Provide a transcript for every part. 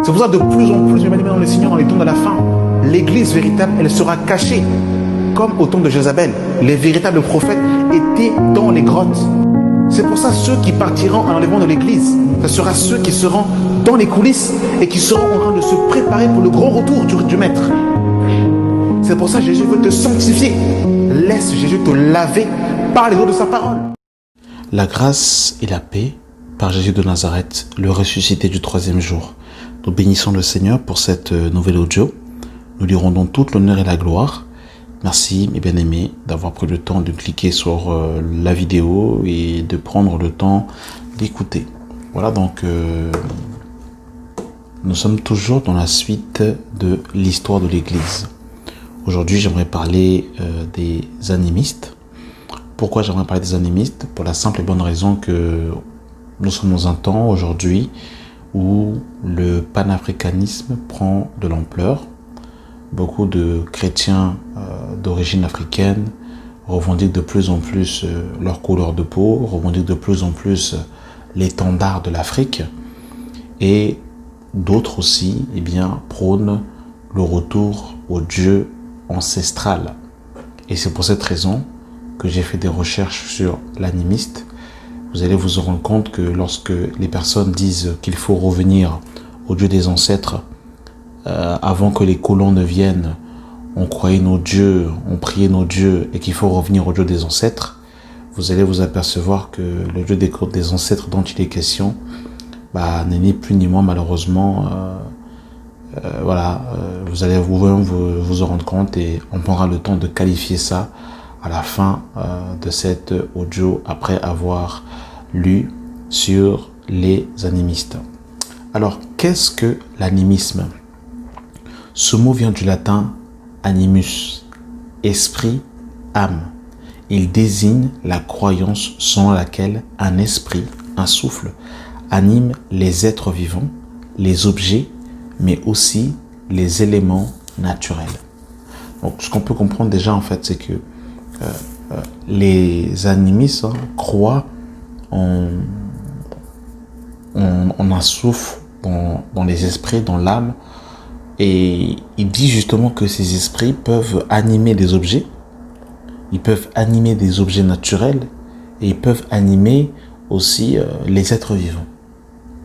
C'est pour ça de plus en plus, bien dans le Seigneur, dans les temps de la fin, l'église véritable, elle sera cachée. Comme au temps de Jézabel, les véritables prophètes étaient dans les grottes. C'est pour ça ceux qui partiront à l'enlèvement de l'église, ce sera ceux qui seront dans les coulisses et qui seront en train de se préparer pour le grand retour du Maître. C'est pour ça que Jésus veut te sanctifier. Laisse Jésus te laver par les eaux de sa parole. La grâce et la paix par Jésus de Nazareth, le ressuscité du troisième jour. Nous bénissons le Seigneur pour cette nouvelle audio. Nous lui rendons toute l'honneur et la gloire. Merci mes bien-aimés d'avoir pris le temps de cliquer sur la vidéo et de prendre le temps d'écouter. Voilà, donc nous sommes toujours dans la suite de l'histoire de l'Église. Aujourd'hui, j'aimerais parler des animistes. Pourquoi j'aimerais parler des animistes? Pour la simple et bonne raison que nous sommes dans un temps aujourd'hui où le panafricanisme prend de l'ampleur. Beaucoup de chrétiens d'origine africaine revendiquent de plus en plus leur couleur de peau, revendiquent de plus en plus l'étendard de l'Afrique, et d'autres aussi prônent le retour au Dieu ancestral. Et c'est pour cette raison que j'ai fait des recherches sur l'animiste. Vous allez vous rendre compte que lorsque les personnes disent qu'il faut revenir au Dieu des ancêtres, avant que les colons ne viennent, on croyait nos dieux, on priait nos dieux et qu'il faut revenir au Dieu des ancêtres, vous allez vous apercevoir que le Dieu des ancêtres dont il est question n'est ni plus ni moins malheureusement. Vous allez vous en rendre compte et on prendra le temps de qualifier ça à la fin de cet audio après avoir lu sur les animistes. Alors, qu'est-ce que l'animisme? Ce mot vient du latin animus, esprit, âme. Il désigne la croyance selon laquelle un esprit, un souffle, anime les êtres vivants, les objets, mais aussi les éléments naturels. Donc, ce qu'on peut comprendre déjà, en fait, c'est que les animistes croient en un souffle dans les esprits, dans l'âme. Et il dit justement que ces esprits peuvent animer des objets, ils peuvent animer des objets naturels et ils peuvent animer aussi les êtres vivants.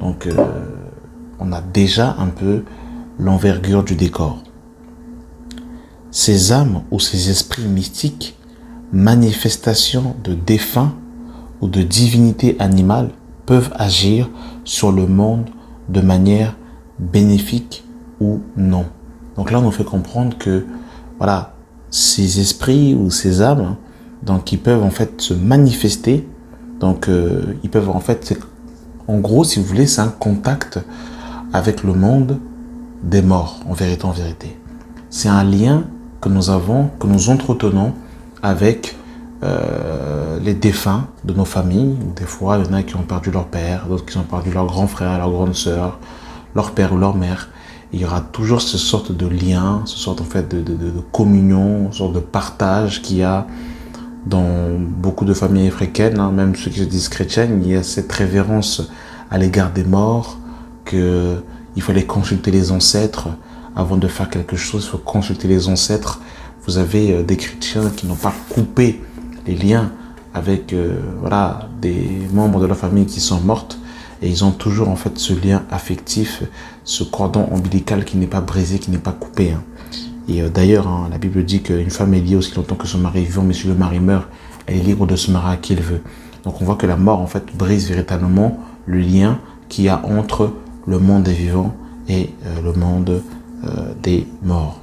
Donc on a déjà un peu l'envergure du décor. Ces âmes ou ces esprits mystiques, manifestations de défunts ou de divinités animales, peuvent agir sur le monde de manière bénéfique ou non. Donc là, on nous fait comprendre que voilà, ces esprits ou ces âmes, donc ils peuvent en fait se manifester. Donc ils peuvent en fait, en gros, si vous voulez, c'est un contact avec le monde des morts, en vérité. C'est un lien que nous avons, que nous entretenons avec les défunts de nos familles. Des fois, il y en a qui ont perdu leur père, d'autres qui ont perdu leur grand frère, leur grande sœur, leur père ou leur mère. Il y aura toujours ce sorte de lien, ce sorte en fait de communion, ce sorte de partage qu'il y a dans beaucoup de familles africaines, même ceux qui se disent chrétiennes. Il y a cette révérence à l'égard des morts, qu'il fallait consulter les ancêtres avant de faire quelque chose. Il faut consulter les ancêtres. Vous avez des chrétiens qui n'ont pas coupé les liens avec des membres de leur famille qui sont mortes. Et ils ont toujours en fait ce lien affectif, ce cordon ombilical qui n'est pas brisé, qui n'est pas coupé. Et d'ailleurs, la Bible dit qu'une femme est liée aussi longtemps que son mari est vivant, mais si le mari meurt, elle est libre de se marier à qui elle veut. Donc on voit que la mort en fait brise véritablement le lien qu'il y a entre le monde des vivants et le monde des morts.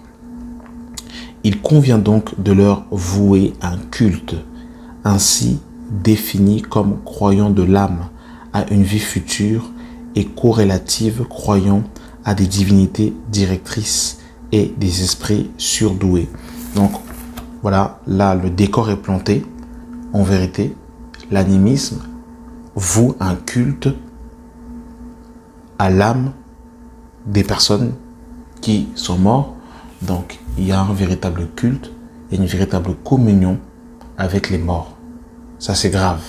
Il convient donc de leur vouer un culte, ainsi défini comme croyant de l'âme à une vie future et corrélative croyant à des divinités directrices et des esprits surdoués. Donc voilà, là le décor est planté. En vérité, l'animisme voue un culte à l'âme des personnes qui sont mortes. Donc il y a un véritable culte et une véritable communion avec les morts. Ça c'est grave.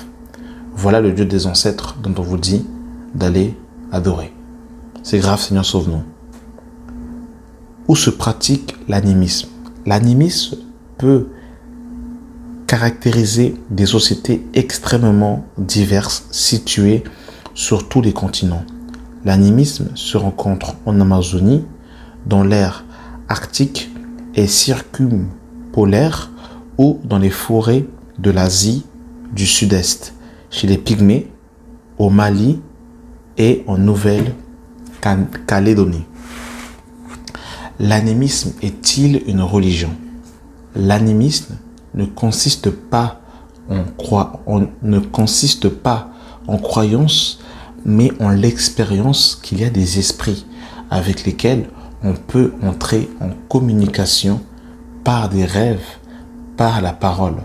Voilà le Dieu des ancêtres dont on vous dit d'aller adorer. C'est grave, Seigneur, sauve-nous. où se pratique l'animisme. L'animisme peut caractériser des sociétés extrêmement diverses situées sur tous les continents. L'animisme se rencontre en Amazonie, dans l'aire arctique et circumpolaire ou dans les forêts de l'Asie du Sud-Est, chez les Pygmées, au Mali et en Nouvelle-Calédonie. L'animisme est-il une religion? L'animisme ne consiste pas en croyance, mais en l'expérience qu'il y a des esprits avec lesquels on peut entrer en communication par des rêves, par la parole.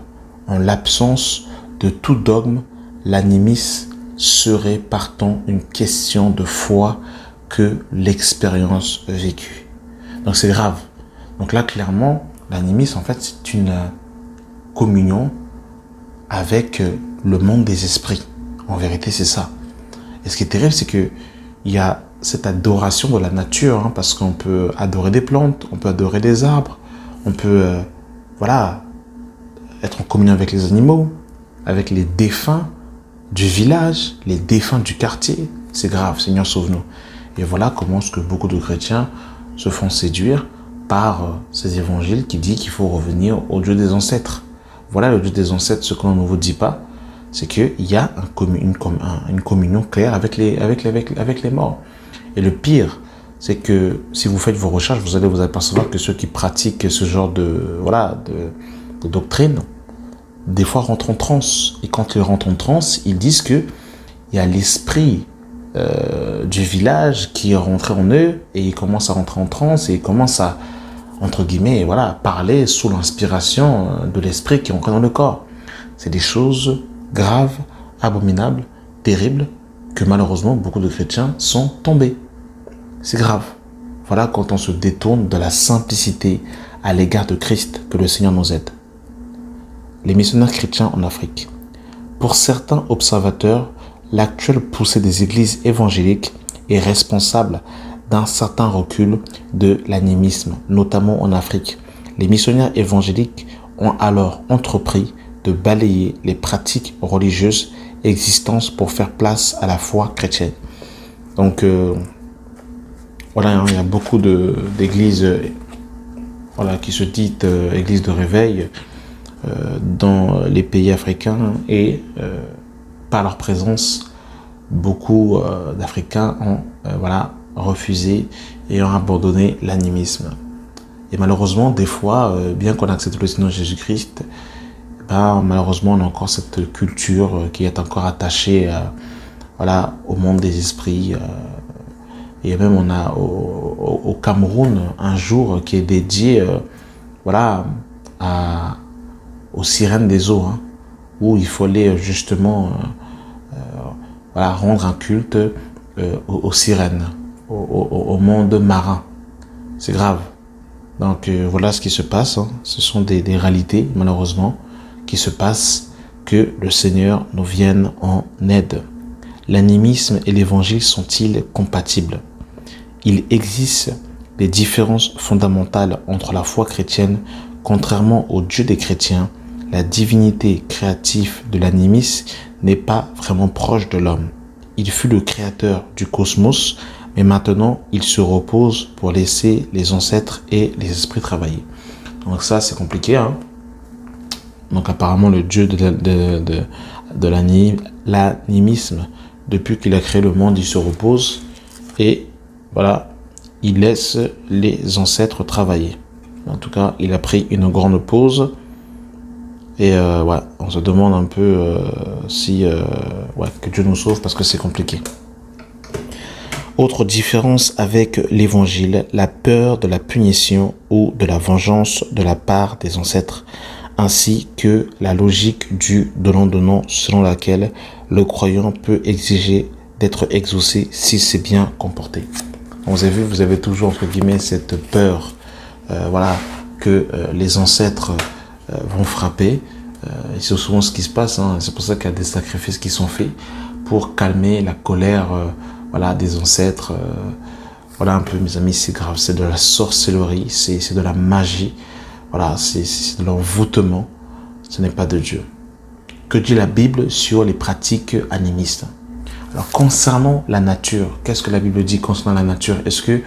En l'absence de tout dogme, l'animisme serait partant une question de foi que l'expérience vécue. Donc c'est grave. Donc là, clairement, l'animisme, en fait, c'est une communion avec le monde des esprits. En vérité, c'est ça. Et ce qui est terrible, c'est que il y a cette adoration de la nature, parce qu'on peut adorer des plantes, on peut adorer des arbres, on peut, être en communion avec les animaux, avec les défunts du village, les défunts du quartier. C'est grave, Seigneur, sauve-nous. Et voilà comment est-ce que beaucoup de chrétiens se font séduire par ces évangiles qui disent qu'il faut revenir au Dieu des ancêtres. Voilà le Dieu des ancêtres. Ce qu'on ne vous dit pas, c'est qu'il y a une communion claire avec les morts. Et le pire, c'est que si vous faites vos recherches, vous allez vous apercevoir que ceux qui pratiquent ce genre de doctrine, des fois rentrent en transe. Et quand ils rentrent en transe, ils disent qu'il y a l'esprit du village qui est rentré en eux et ils commencent à rentrer en transe et ils commencent à, entre guillemets, parler sous l'inspiration de l'esprit qui est rentré dans le corps. C'est des choses graves, abominables, terribles, que malheureusement beaucoup de chrétiens sont tombés. C'est grave. Voilà quand on se détourne de la simplicité à l'égard de Christ, que le Seigneur nous aide. Les missionnaires chrétiens en Afrique. Pour certains observateurs, l'actuelle poussée des églises évangéliques est responsable d'un certain recul de l'animisme, notamment en Afrique. Les missionnaires évangéliques ont alors entrepris de balayer les pratiques religieuses existantes pour faire place à la foi chrétienne. Donc, il y a beaucoup d'églises qui se disent églises de réveil dans les pays africains et par leur présence, beaucoup d'Africains ont refusé et ont abandonné l'animisme. Et malheureusement, des fois, bien qu'on accepte le Seigneur Jésus-Christ, malheureusement, on a encore cette culture qui est encore attachée au monde des esprits. Et même on a au Cameroun un jour qui est dédié aux sirènes des eaux, où il faut aller justement rendre un culte aux sirènes, au monde marin. C'est grave. Donc voilà ce qui se passe. Ce sont des réalités, malheureusement, qui se passent, que le Seigneur nous vienne en aide. L'animisme et l'évangile sont-ils compatibles? Il existe des différences fondamentales entre la foi chrétienne. Contrairement au Dieu des chrétiens, la divinité créative de l'animisme n'est pas vraiment proche de l'homme. Il fut le créateur du cosmos, mais maintenant il se repose pour laisser les ancêtres et les esprits travailler. Donc ça, c'est compliqué. Donc apparemment, le Dieu de l'animisme, depuis qu'il a créé le monde, il se repose et il laisse les ancêtres travailler. En tout cas, il a pris une grande pause. Et on se demande un peu que Dieu nous sauve, parce que c'est compliqué. Autre différence avec l'évangile, la peur de la punition ou de la vengeance de la part des ancêtres, ainsi que la logique du donnant-donnant, selon laquelle le croyant peut exiger d'être exaucé s'il s'est bien comporté. Vous avez toujours, entre guillemets, cette peur que les ancêtres vont frapper. Et c'est souvent ce qui se passe. C'est pour ça qu'il y a des sacrifices qui sont faits pour calmer la colère des ancêtres Voilà un peu, mes amis, c'est grave. C'est de la sorcellerie, c'est de la magie. Voilà, c'est de l'envoûtement. Ce n'est pas de Dieu. Que dit la Bible sur les pratiques animistes? Alors, concernant la nature, qu'est-ce que la Bible dit concernant la nature? Est-ce que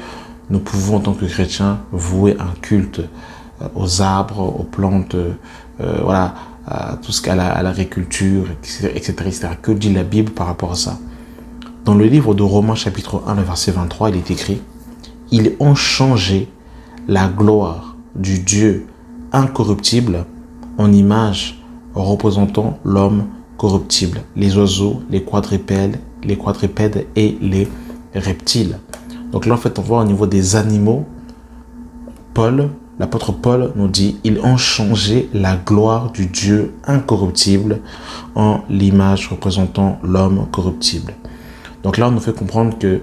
nous pouvons, en tant que chrétiens, vouer un culte aux arbres, aux plantes, voilà, à tout ce qu'à l'agriculture, etc., etc. Que dit la Bible par rapport à ça? Dans le livre de Romains chapitre 1, le verset 23, il est écrit « Ils ont changé la gloire du Dieu incorruptible en image représentant l'homme corruptible, les oiseaux, les quadrupèdes et les reptiles. » Donc là, en fait, on voit au niveau des animaux, l'apôtre Paul nous dit « Ils ont changé la gloire du Dieu incorruptible en l'image représentant l'homme corruptible. » Donc là, on nous fait comprendre que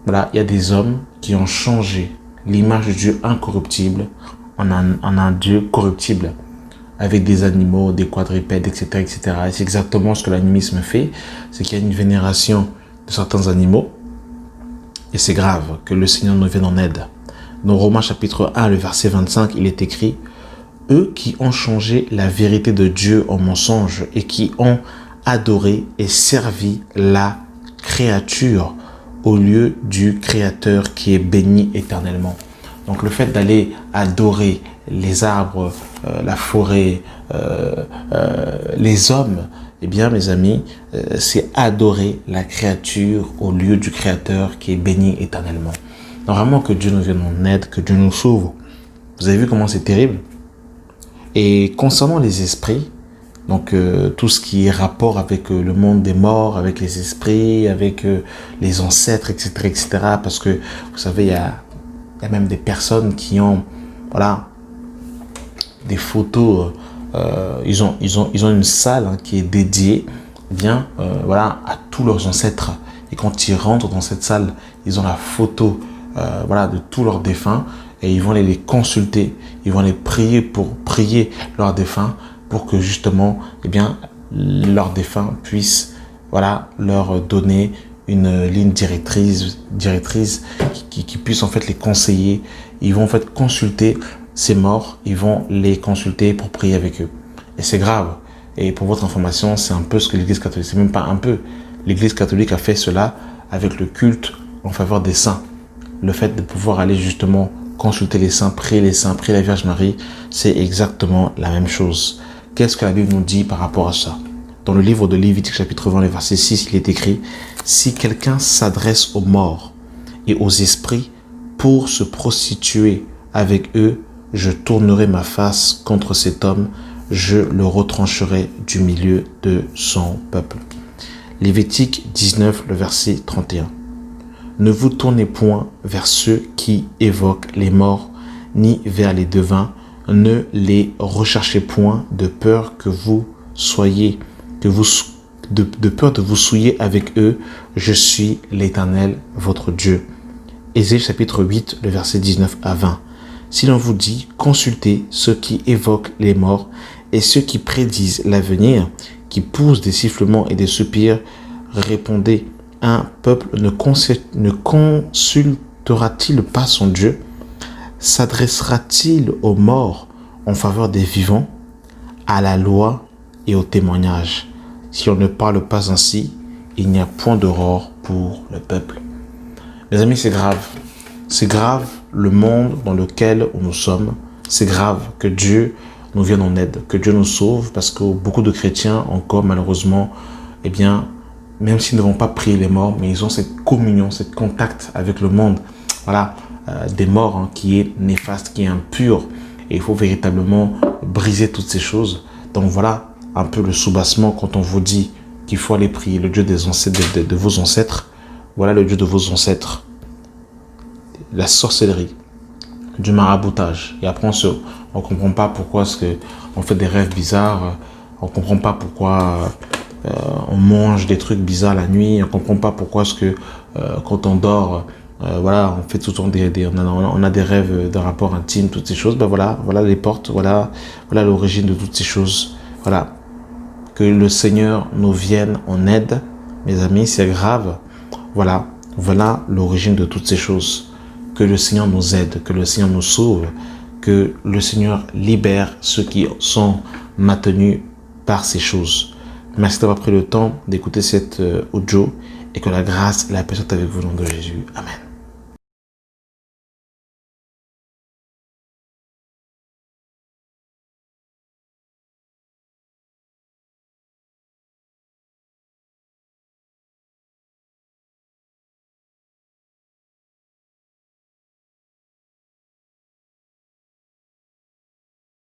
voilà, il y a des hommes qui ont changé l'image du Dieu incorruptible en un Dieu corruptible, avec des animaux, des quadrupèdes, etc., etc. Et c'est exactement ce que l'animisme fait, c'est qu'il y a une vénération de certains animaux, et c'est grave que le Seigneur nous vienne en aide. Dans Romains chapitre 1, le verset 25, il est écrit « Eux qui ont changé la vérité de Dieu en mensonge et qui ont adoré et servi la créature au lieu du Créateur qui est béni éternellement. » Donc le fait d'aller adorer les arbres, la forêt, les hommes, eh bien mes amis, c'est adorer la créature au lieu du Créateur qui est béni éternellement. Donc vraiment que Dieu nous vienne en aide, que Dieu nous sauve. Vous avez vu comment c'est terrible? Et concernant les esprits, donc tout ce qui est rapport avec le monde des morts, avec les esprits, avec les ancêtres, etc., etc. Parce que vous savez, il y a même des personnes qui ont, voilà, des photos. Ils ont une salle qui est dédiée, eh bien, voilà, à tous leurs ancêtres. Et quand ils rentrent dans cette salle, ils ont la photo, voilà, de tous leurs défunts. Et ils vont les consulter, ils vont les prier pour prier leurs défunts, pour que justement, eh bien, leurs défunts puissent, voilà, leur donner une ligne directrice qui puisse en fait les conseiller. Ils vont en fait consulter ces morts, ils vont les consulter pour prier avec eux. Et c'est grave. Et pour votre information, c'est un peu ce que l'Église catholique, c'est même pas un peu. L'Église catholique a fait cela avec le culte en faveur des saints. Le fait de pouvoir aller justement consulter les saints, prier la Vierge Marie, c'est exactement la même chose. Qu'est-ce que la Bible nous dit par rapport à ça? Dans le livre de Lévitique chapitre 20, le verset 6, il est écrit « Si quelqu'un s'adresse aux morts et aux esprits pour se prostituer avec eux, je tournerai ma face contre cet homme, je le retrancherai du milieu de son peuple. » Lévitique 19, le verset 31. Ne vous tournez point vers ceux qui évoquent les morts, ni vers les devins, ne les recherchez point de peur que vous soyez, de peur de vous souiller avec eux, je suis l'Éternel, votre Dieu. Ésaïe chapitre 8, le verset 19 à 20. Si l'on vous dit, consultez ceux qui évoquent les morts et ceux qui prédisent l'avenir, qui poussent des sifflements et des soupirs, répondez, un peuple ne consultera-t-il pas son Dieu? S'adressera-t-il aux morts en faveur des vivants, à la loi et au témoignage? Si on ne parle pas ainsi, il n'y a point d'aurore pour le peuple. Mes amis, c'est grave. C'est grave le monde dans lequel nous sommes. C'est grave que Dieu nous vienne en aide, que Dieu nous sauve, parce que beaucoup de chrétiens encore, malheureusement, eh bien, même s'ils ne vont pas prier les morts, mais ils ont cette communion, cette contact avec le monde, voilà, des morts, qui est néfaste, qui est impur. Et il faut véritablement briser toutes ces choses. Donc voilà un peu le soubassement quand on vous dit qu'il faut aller prier le Dieu des ancêtres, de vos ancêtres. Voilà le Dieu de vos ancêtres. La sorcellerie, du maraboutage. Et après, on ne comprend pas pourquoi on fait des rêves bizarres. On ne comprend pas pourquoi on mange des trucs bizarres la nuit. On ne comprend pas pourquoi quand on dort, voilà, on fait tout le temps on a des rêves de rapports intimes, toutes ces choses. Ben voilà les portes, voilà l'origine de toutes ces choses. Voilà. Que le Seigneur nous vienne en aide, mes amis, c'est grave. Voilà. Voilà l'origine de toutes ces choses. Que le Seigneur nous aide, que le Seigneur nous sauve, que le Seigneur libère ceux qui sont maintenus par ces choses. Merci d'avoir pris le temps d'écouter cette audio et que la grâce et la paix soient avec vous au nom de Jésus. Amen.